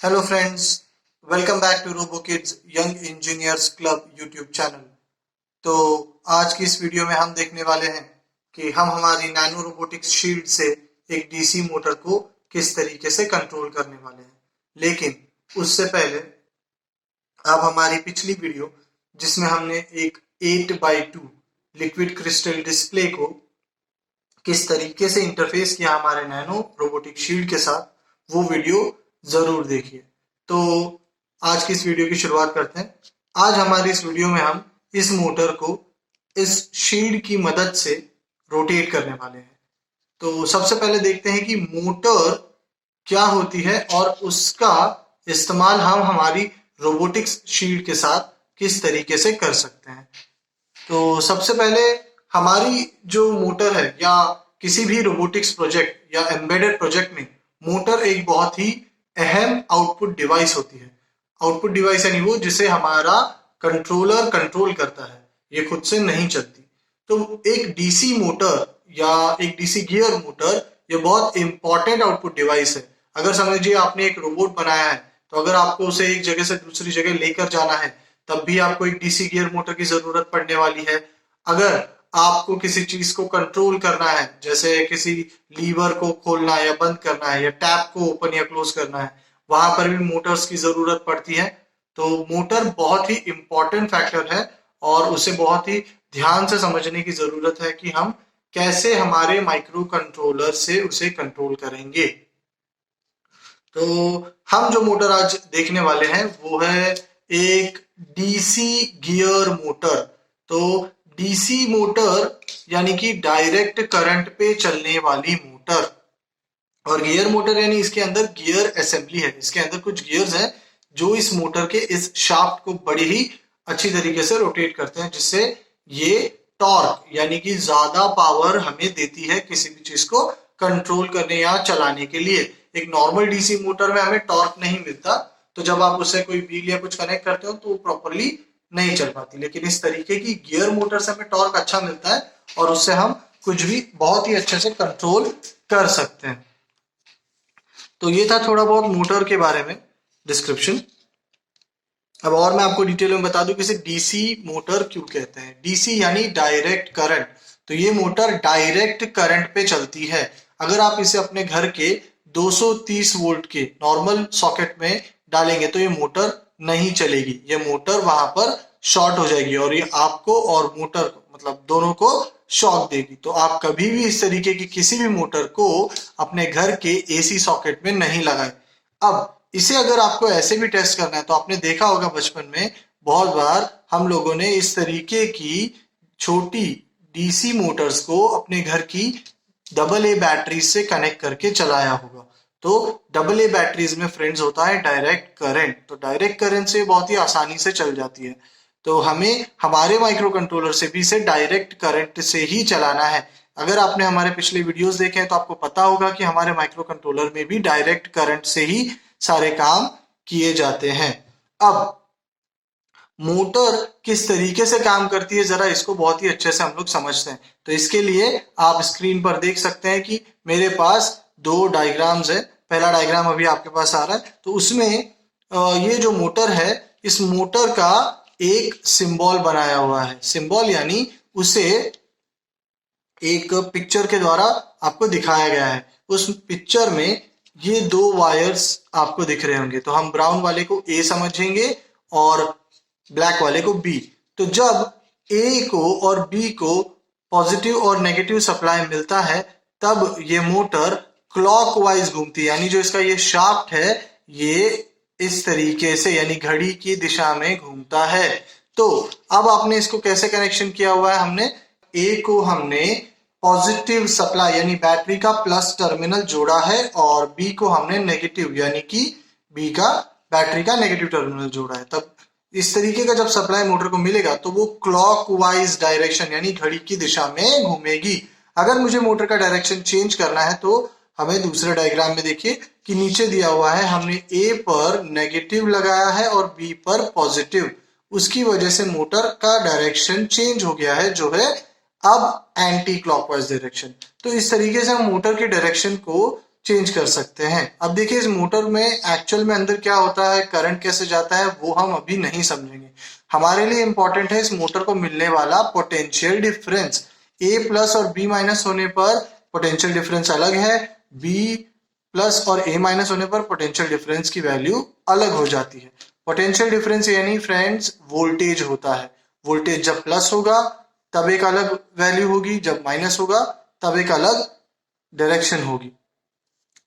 Hello friends, welcome back to Robo Kids Young Engineers Club YouTube channel. तो आज की इस वीडियो में हम देखने वाले हैं कि हम हमारी नैनो रोबोटिक्स शील्ड से एक डीसी मोटर को किस तरीके से कंट्रोल करने वाले हैं। लेकिन उससे पहले आप हमारी पिछली वीडियो जिसमें हमने एक 8x2 लिक्विड क्रिस्टल डिस्प्ले को किस तरीके से इंटरफेस किया हमारे नैनो रोबोटिक शील्ड के साथ, वो वीडियो जरूर देखिए। तो आज की इस वीडियो की शुरुआत करते हैं। आज हमारी इस वीडियो में हम इस मोटर को इस शील्ड की मदद से रोटेट करने वाले हैं। तो सबसे पहले देखते हैं कि मोटर क्या होती है और उसका इस्तेमाल हम हमारी रोबोटिक्स शील्ड के साथ किस तरीके से कर सकते हैं। तो सबसे पहले हमारी जो मोटर है या किसी भी रोबोटिक्स प्रोजेक्ट या एम्बेडेड प्रोजेक्ट में मोटर एक बहुत ही अहम आउटपुट डिवाइस होती है। आउटपुट डिवाइस यानी वो जिसे हमारा कंट्रोलर कंट्रोल करता है, ये खुद से नहीं चलती। तो एक डीसी मोटर या एक डीसी गियर मोटर ये बहुत इंपॉर्टेंट आउटपुट डिवाइस है। अगर समझिए आपने एक रोबोट बनाया है, तो अगर आपको उसे एक जगह से दूसरी जगह लेकर जाना है तब भी आपको एक डीसी गियर मोटर की जरूरत पड़ने वाली है। अगर आपको किसी चीज को कंट्रोल करना है, जैसे किसी लीवर को खोलना या बंद करना है या टैप को ओपन या क्लोज करना है, वहां पर भी मोटर्स की जरूरत पड़ती है। तो मोटर बहुत ही इंपॉर्टेंट फैक्टर है और उसे बहुत ही ध्यान से समझने की जरूरत है कि हम कैसे हमारे माइक्रो कंट्रोलर से उसे कंट्रोल करेंगे। तो हम जो मोटर आज देखने वाले हैं वो है एक डीसी गियर मोटर। तो डीसी मोटर यानी कि डायरेक्ट करंट पे चलने वाली मोटर, और गियर मोटर यानी इसके अंदर गियर असेंबली है। इसके अंदर कुछ गियर्स हैं जो इस मोटर के इस शाफ्ट को बड़ी ही अच्छी तरीके से रोटेट करते हैं, जिससे ये टॉर्क यानी कि ज्यादा पावर हमें देती है किसी भी चीज को कंट्रोल करने या चलाने के लिए। एक नॉर्मल डीसी मोटर में हमें टॉर्क नहीं मिलता, तो जब आप उससे कोई व्हील या कुछ कनेक्ट करते हो तो वो प्रॉपरली नहीं चल पाती। लेकिन इस तरीके की गियर मोटर से हमें टॉर्क अच्छा मिलता है और उससे हम कुछ भी बहुत ही अच्छे से कंट्रोल कर सकते हैं। तो ये था थोड़ा बहुत मोटर के बारे में डिस्क्रिप्शन। अब और मैं आपको डिटेल में बता दूं कि इसे डीसी मोटर क्यों कहते हैं। डीसी यानी डायरेक्ट करंट। तो ये मोटर डायरेक्ट करंट पे चलती है। अगर आप इसे अपने घर के 230 वोल्ट के नॉर्मल सॉकेट में डालेंगे तो ये मोटर नहीं चलेगी। ये मोटर वहां पर शॉर्ट हो जाएगी और ये आपको और मोटर को, मतलब दोनों को शॉक देगी। तो आप कभी भी इस तरीके की किसी भी मोटर को अपने घर के एसी सॉकेट में नहीं लगाएं। अब इसे अगर आपको ऐसे भी टेस्ट करना है तो आपने देखा होगा बचपन में बहुत बार हम लोगों ने इस तरीके की छोटी डीसी मोटर्स को अपने घर की डबल ए बैटरी से कनेक्ट करके चलाया होगा। तो डबल ए बैटरीज में फ्रेंड्स होता है डायरेक्ट करंट। तो डायरेक्ट करंट से बहुत ही आसानी से चल जाती है। तो हमें हमारे माइक्रो कंट्रोलर से भी इसे डायरेक्ट करंट से ही चलाना है। अगर आपने हमारे पिछले वीडियोस देखे हैं तो आपको पता होगा कि हमारे माइक्रो कंट्रोलर में भी डायरेक्ट करंट से ही सारे काम किए जाते हैं। अब मोटर किस तरीके से काम करती है, जरा इसको बहुत ही अच्छे से हम लोग समझते हैं। तो इसके लिए आप स्क्रीन पर देख सकते हैं कि मेरे पास दो डायग्राम्स है। पहला डायग्राम अभी आपके पास आ रहा है। तो उसमें ये जो मोटर है, इस मोटर का एक सिंबल बनाया हुआ है। सिंबल यानी उसे एक पिक्चर के द्वारा आपको दिखाया गया है। उस पिक्चर में ये दो वायर्स आपको दिख रहे होंगे। तो हम ब्राउन वाले को ए समझेंगे और ब्लैक वाले को बी। तो जब ए को और बी को पॉजिटिव और नेगेटिव सप्लाई मिलता है तब ये मोटर क्लॉकवाइज घूमती है। यानी जो इसका ये शाफ्ट है ये इस तरीके से यानी घड़ी की दिशा में घूमता है। तो अब आपने इसको कैसे कनेक्शन किया हुआ है, हमने ए को हमने पॉजिटिव सप्लाई यानी बैटरी का प्लस टर्मिनल जोड़ा है और बी को हमने नेगेटिव यानी कि बी का बैटरी का नेगेटिव टर्मिनल जोड़ा है। तब इस तरीके का जब सप्लाई मोटर को मिलेगा तो वो क्लॉकवाइज डायरेक्शन यानी घड़ी की दिशा में घूमेगी। अगर मुझे मोटर का डायरेक्शन चेंज करना है तो हमें दूसरे डायग्राम में देखिए कि नीचे दिया हुआ है, हमने ए पर नेगेटिव लगाया है और बी पर पॉजिटिव। उसकी वजह से मोटर का डायरेक्शन चेंज हो गया है, जो है अब एंटी क्लॉकवाइज डायरेक्शन। तो इस तरीके से हम मोटर के डायरेक्शन को चेंज कर सकते हैं। अब देखिए इस मोटर में एक्चुअल में अंदर क्या होता है, करंट कैसे जाता है, वो हम अभी नहीं समझेंगे। हमारे लिए इंपॉर्टेंट है इस मोटर को मिलने वाला पोटेंशियल डिफरेंस। ए प्लस और बी माइनस होने पर पोटेंशियल डिफरेंस अलग है, बी प्लस और ए माइनस होने पर पोटेंशियल डिफरेंस की वैल्यू अलग हो जाती है। पोटेंशियल डिफरेंस यानी फ्रेंड्स वोल्टेज होता है। वोल्टेज जब प्लस होगा तब एक अलग वैल्यू होगी, जब माइनस होगा तब एक अलग डायरेक्शन होगी।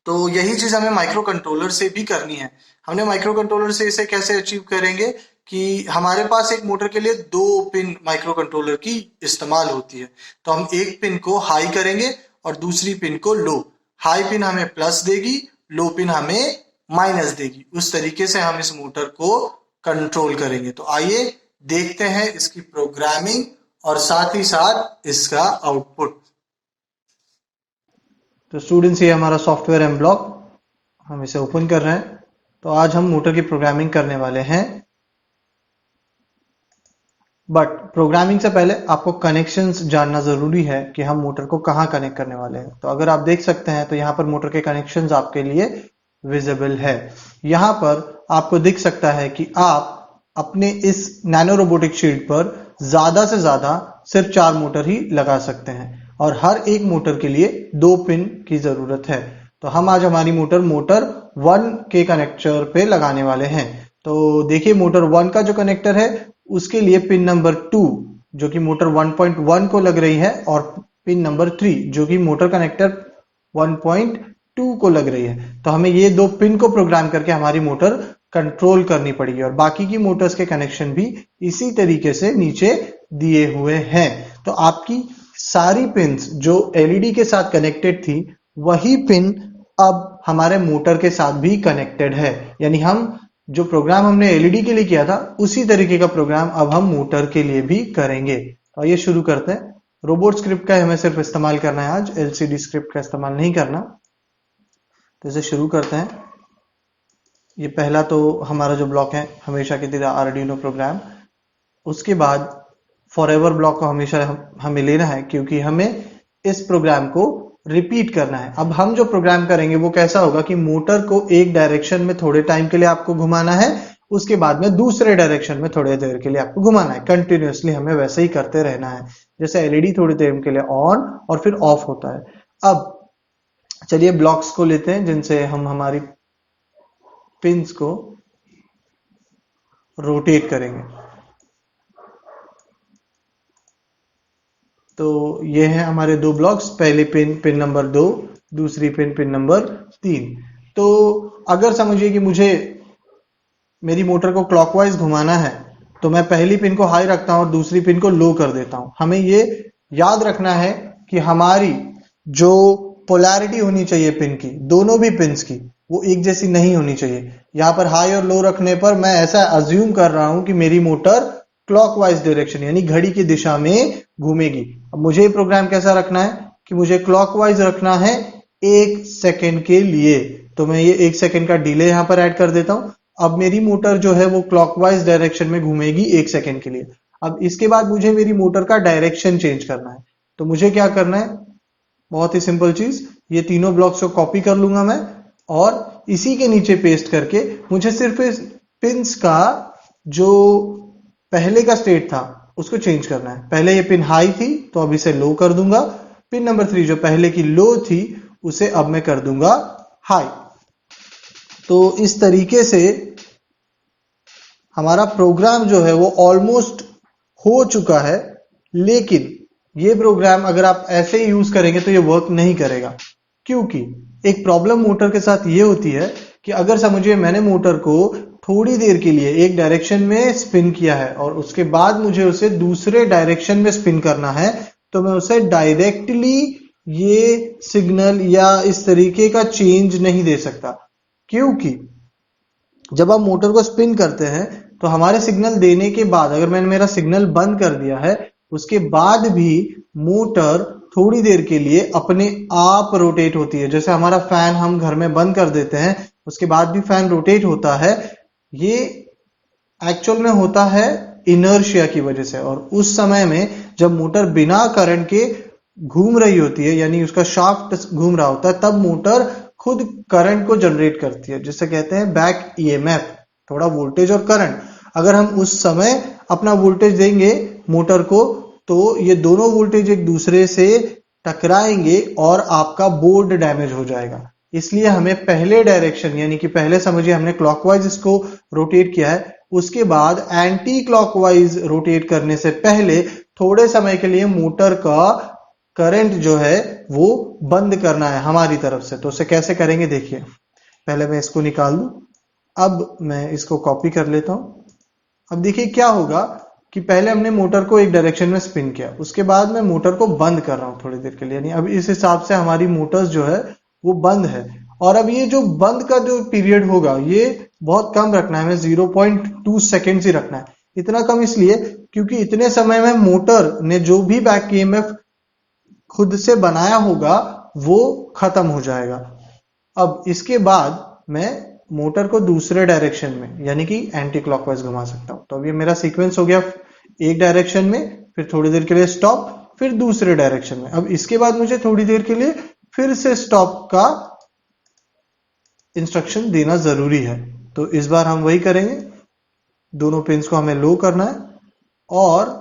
तो यही चीज हमें माइक्रो कंट्रोलर से भी करनी है। हमने माइक्रो कंट्रोलर से इसे कैसे अचीव करेंगे कि हमारे पास एक मोटर के लिए 2 पिन माइक्रो कंट्रोलर की इस्तेमाल होती है। तो हम एक पिन को हाई करेंगे और दूसरी पिन को लो। हाई पिन हमें प्लस देगी, लो पिन हमें माइनस देगी। उस तरीके से हम इस मोटर को कंट्रोल करेंगे। तो आइए देखते हैं इसकी प्रोग्रामिंग और साथ ही साथ इसका आउटपुट। तो स्टूडेंट्स ये हमारा सॉफ्टवेयर एम ब्लॉक, हम इसे ओपन कर रहे हैं। तो आज हम मोटर की प्रोग्रामिंग करने वाले हैं, बट प्रोग्रामिंग से पहले आपको कनेक्शंस जानना जरूरी है कि हम मोटर को कहाँ कनेक्ट करने वाले हैं। तो अगर आप देख सकते हैं तो यहाँ पर मोटर के कनेक्शंस आपके लिए विजिबल है। यहाँ पर आपको दिख सकता है कि आप अपने इस नैनो रोबोटिक शीट पर ज्यादा से ज्यादा सिर्फ 4 मोटर ही लगा सकते हैं और हर एक मोटर के लिए 2 पिन की जरूरत है। तो हम आज हमारी मोटर 1 के कनेक्टर पे लगाने वाले हैं। तो देखिए मोटर 1 का जो कनेक्टर है उसके लिए पिन नंबर 2 जो कि मोटर 1.1 को लग रही है और पिन नंबर 3 जो कि मोटर कनेक्टर 1.2 को लग रही है। तो हमें ये 2 पिन को प्रोग्राम करके हमारी मोटर कंट्रोल करनी पड़ेगी और बाकी की मोटर्स के कनेक्शन भी इसी तरीके से नीचे दिए हुए हैं। तो आपकी सारी पिन्स जो एलईडी के साथ कनेक्टेड थी वही पिन अब हमारे मोटर के साथ भी कनेक्टेड है। यानी हम जो प्रोग्राम हमने एलईडी के लिए किया था उसी तरीके का प्रोग्राम अब हम मोटर के लिए भी करेंगे। तो आइए शुरू करते हैं। रोबोट स्क्रिप्ट का हमें सिर्फ इस्तेमाल करना है, आज एलसीडी स्क्रिप्ट का इस्तेमाल नहीं करना। तो इसे शुरू करते हैं। ये पहला तो हमारा जो ब्लॉक है हमेशा की तरह आर्डिनो प्रोग्राम। उसके बाद फॉरएवर ब्लॉक को हमेशा हमें लेना है क्योंकि हमें इस प्रोग्राम को रिपीट करना है। अब हम जो प्रोग्राम करेंगे वो कैसा होगा कि मोटर को एक डायरेक्शन में थोड़े टाइम के लिए आपको घुमाना है, उसके बाद में दूसरे डायरेक्शन में थोड़ी देर के लिए आपको घुमाना है। कंटिन्यूअसली हमें वैसे ही करते रहना है, जैसे एलईडी थोड़ी देर के लिए ऑन और फिर ऑफ होता है। अब चलिए ब्लॉक्स को लेते हैं जिनसे हम हमारी पिन्स को रोटेट करेंगे। तो ये है हमारे 2 ब्लॉक्स, पहले पिन नंबर 2, दूसरी पिन नंबर 3। तो अगर समझिए कि मुझे मेरी मोटर को क्लॉकवाइज घुमाना है तो मैं पहली पिन को हाई रखता हूं और दूसरी पिन को लो कर देता हूं। हमें ये याद रखना है कि हमारी जो पोलैरिटी होनी चाहिए पिन की, दोनों भी पिन्स की, वो एक जैसी नहीं होनी चाहिए। यहां पर हाई और लो रखने पर मैं ऐसा अज्यूम कर रहा हूं कि मेरी मोटर क्लॉकवाइज डायरेक्शन यानी घड़ी की दिशा में घूमेगी। अब मुझे प्रोग्राम कैसा रखना है कि मुझे क्लॉकवाइज रखना है 1 सेकेंड के लिए। तो मैं ये 1 सेकेंड का डिले यहां पर ऐड कर देता हूं। अब मेरी मोटर जो है वो क्लॉकवाइज डायरेक्शन में घूमेगी 1 सेकेंड के लिए। अब इसके बाद मुझे मेरी मोटर का डायरेक्शन चेंज करना है। तो मुझे क्या करना है, बहुत ही सिंपल चीज, ये तीनों ब्लॉक्स को कॉपी कर लूंगा मैं और इसी के नीचे पेस्ट करके मुझे सिर्फ इस पिन्स का जो पहले का स्टेट था उसको चेंज करना है। पहले ये पिन हाई थी तो अब इसे लो कर दूंगा। पिन नंबर 3 जो पहले की लो थी उसे अब मैं कर दूंगा हाई। तो इस तरीके से हमारा प्रोग्राम जो है वो ऑलमोस्ट हो चुका है, लेकिन ये प्रोग्राम अगर आप ऐसे ही यूज करेंगे तो ये वर्क नहीं करेगा। क्योंकि एक प्रॉब्लम मोटर के साथ ये होती है कि अगर समझिए मैंने मोटर को थोड़ी देर के लिए एक डायरेक्शन में स्पिन किया है और उसके बाद मुझे उसे दूसरे डायरेक्शन में स्पिन करना है, तो मैं उसे डायरेक्टली ये सिग्नल या इस तरीके का चेंज नहीं दे सकता। क्योंकि जब आप मोटर को स्पिन करते हैं तो हमारे सिग्नल देने के बाद अगर मैंने मेरा सिग्नल बंद कर दिया है उसके बाद भी मोटर थोड़ी देर के लिए अपने आप रोटेट होती है। जैसे हमारा फैन हम घर में बंद कर देते हैं उसके बाद भी फैन रोटेट होता है, ये एक्चुअल में होता है इनर्शिया की वजह से। और उस समय में जब मोटर बिना करंट के घूम रही होती है यानी उसका शाफ्ट घूम रहा होता है तब मोटर खुद करंट को जनरेट करती है, जिसे कहते हैं बैक ईएमएफ, थोड़ा वोल्टेज और करंट। अगर हम उस समय अपना वोल्टेज देंगे मोटर को तो ये दोनों वोल्टेज एक दूसरे से टकराएंगे और आपका बोर्ड डैमेज हो जाएगा। इसलिए हमें पहले डायरेक्शन यानी कि पहले समझिए हमने क्लॉकवाइज इसको रोटेट किया है, उसके बाद एंटी क्लॉकवाइज रोटेट करने से पहले थोड़े समय के लिए मोटर का करंट जो है वो बंद करना है हमारी तरफ से। तो उसे कैसे करेंगे देखिए, पहले मैं इसको निकाल दूं, अब मैं इसको कॉपी कर लेता हूं। अब देखिए क्या होगा कि पहले हमने मोटर को एक डायरेक्शन में स्पिन किया, उसके बाद मैं मोटर को बंद कर रहा हूं थोड़ी देर के लिए, यानी अब इस हिसाब से हमारी मोटर्स जो है वो बंद है। और अब ये जो बंद का जो पीरियड होगा ये बहुत कम रखना है, हमें 0.2 सेकेंड ही रखना है। इतना कम इसलिए क्योंकि इतने समय में मोटर ने जो भी बैक ईएमएफ खुद से बनाया होगा वो खत्म हो जाएगा। अब इसके बाद मैं मोटर को दूसरे डायरेक्शन में यानी कि एंटी क्लॉकवाइज घुमा सकता हूं। तो अब ये मेरा सीक्वेंस हो गया, एक डायरेक्शन में, फिर थोड़ी देर के लिए स्टॉप, फिर दूसरे डायरेक्शन में। अब इसके बाद मुझे थोड़ी देर के लिए फिर से स्टॉप का इंस्ट्रक्शन देना जरूरी है। तो इस बार हम वही करेंगे, दोनों पिंस को हमें लो करना है और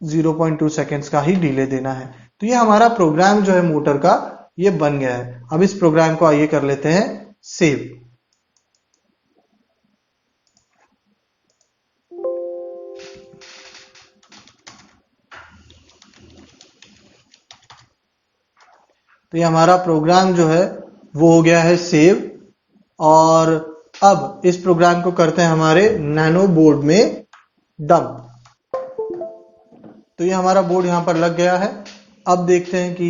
0.2 सेकेंड्स का ही डिले देना है। तो ये हमारा प्रोग्राम जो है मोटर का ये बन गया है। अब इस प्रोग्राम को आइए कर लेते हैं सेव। तो ये हमारा प्रोग्राम जो है वो हो गया है सेव। और अब इस प्रोग्राम को करते हैं हमारे नैनो बोर्ड में डंप। तो ये हमारा बोर्ड यहां पर लग गया है। अब देखते हैं कि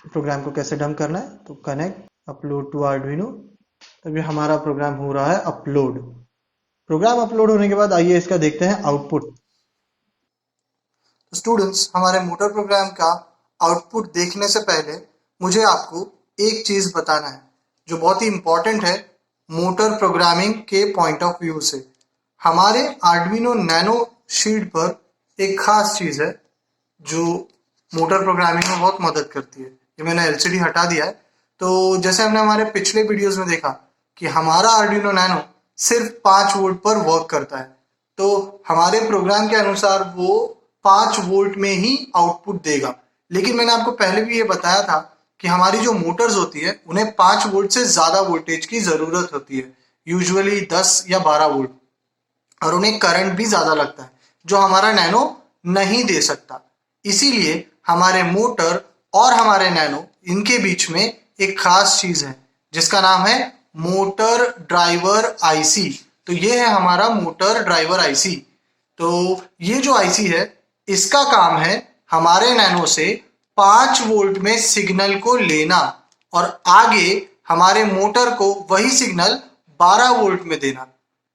प्रोग्राम को कैसे डंप करना है। तो कनेक्ट अपलोड टू आर्डुइनो। तब ये हमारा प्रोग्राम हो रहा है अपलोड। प्रोग्राम अपलोड होने के बाद आइए इसका देखते हैं आउटपुट। स्टूडेंट्स, हमारे मोटर प्रोग्राम का आउटपुट देखने से पहले मुझे आपको एक चीज बताना है जो बहुत ही इंपॉर्टेंट है मोटर प्रोग्रामिंग के पॉइंट ऑफ व्यू से। हमारे आर्डुइनो नैनो शीट पर एक खास चीज है जो मोटर प्रोग्रामिंग में बहुत मदद करती है। ये मैंने एलसीडी हटा दिया है। तो जैसे हमने हमारे पिछले वीडियोस में देखा कि हमारा आर्डुइनो नैनो सिर्फ 5 वोल्ट पर वर्क करता है। तो हमारे प्रोग्राम के अनुसार वो 5 वोल्ट में ही आउटपुट देगा। लेकिन मैंने आपको पहले भी ये बताया था कि हमारी जो मोटर्स होती है उन्हें 5 वोल्ट से ज्यादा वोल्टेज की जरूरत होती है, यूजुअली 10 या 12 वोल्ट, और उन्हें करंट भी ज्यादा लगता है जो हमारा नैनो नहीं दे सकता। इसीलिए हमारे मोटर और हमारे नैनो इनके बीच में एक खास चीज है जिसका नाम है मोटर ड्राइवर आईसी। तो ये है हमारा मोटर ड्राइवर आईसी। तो ये जो आईसी है इसका काम है हमारे नैनो से 5 वोल्ट में सिग्नल को लेना और आगे हमारे मोटर को वही सिग्नल 12 वोल्ट में देना।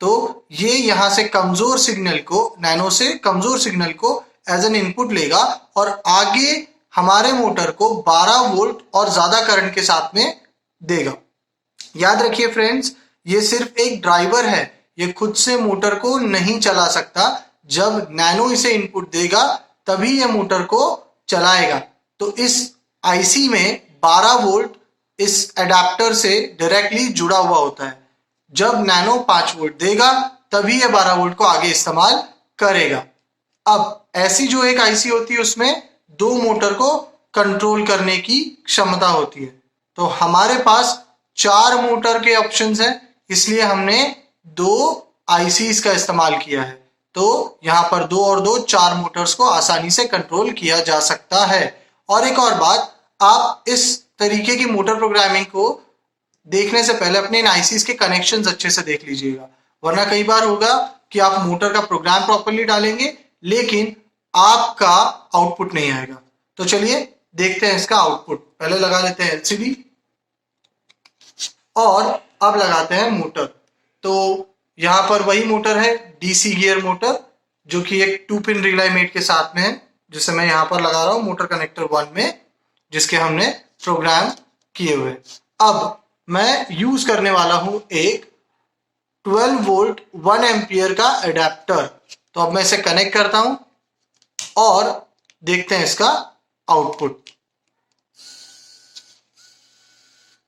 तो ये यहां से कमजोर सिग्नल को, नैनो से कमजोर सिग्नल को एज एन इनपुट लेगा और आगे हमारे मोटर को 12 वोल्ट और ज्यादा करंट के साथ में देगा। याद रखिए फ्रेंड्स, ये सिर्फ एक ड्राइवर है, ये खुद से मोटर को नहीं चला सकता। जब नैनो इसे इनपुट देगा तभी ये मोटर को चलाएगा। तो इस आईसी में 12 वोल्ट इस एडाप्टर से डायरेक्टली जुड़ा हुआ होता है। जब नैनो 5 वोल्ट देगा तभी ये 12 वोल्ट को आगे इस्तेमाल करेगा। अब ऐसी जो एक आईसी होती है उसमें 2 मोटर को कंट्रोल करने की क्षमता होती है। तो हमारे पास 4 मोटर के ऑप्शंस हैं, इसलिए हमने 2 आईसीज का इस्तेमाल किया है। तो यहां पर 2 और 2 4 मोटर्स को आसानी से कंट्रोल किया जा सकता है। और एक और बात, आप इस तरीके की मोटर प्रोग्रामिंग को देखने से पहले अपने इन आईसीज के कनेक्शंस अच्छे से देख लीजिएगा, वरना कई बार होगा कि आप मोटर का प्रोग्राम प्रॉपर्ली डालेंगे लेकिन आपका आउटपुट नहीं आएगा। तो चलिए देखते हैं इसका आउटपुट। पहले लगा लेते हैं एलसीडी और अब लगाते हैं मोटर। तो यहां पर वही मोटर है, डीसी गियर मोटर, जो कि एक 2 पिन रिले मेट के साथ में है, जिसे मैं यहां पर लगा रहा हूं मोटर कनेक्टर 1 में, जिसके हमने प्रोग्राम किए हुए। अब मैं यूज करने वाला हूं एक 12 वोल्ट 1 एम्पियर का एडेप्टर। तो अब मैं इसे कनेक्ट करता हूं और देखते हैं इसका आउटपुट।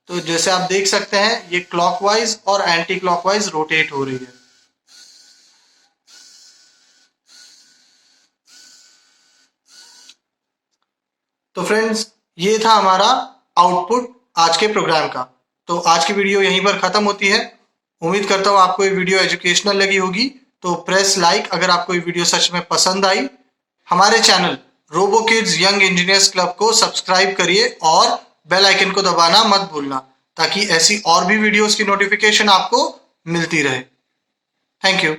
तो जैसे आप देख सकते हैं ये क्लॉकवाइज और एंटी क्लॉकवाइज रोटेट हो रही है। तो फ्रेंड्स, ये था हमारा आउटपुट आज के प्रोग्राम का। तो आज की वीडियो यहीं पर खत्म होती है। उम्मीद करता हूँ आपको ये वीडियो एजुकेशनल लगी होगी। तो प्रेस लाइक अगर आपको ये वीडियो सच में पसंद आई। हमारे channel Robo Kids Young Engineers Club को सब्सक्राइब करिए और बेल आइकन को दबाना मत भूलना, ताकि ऐसी और भी वीडियोस की नोटिफिकेशन आपको मिलती रहे। Thank you.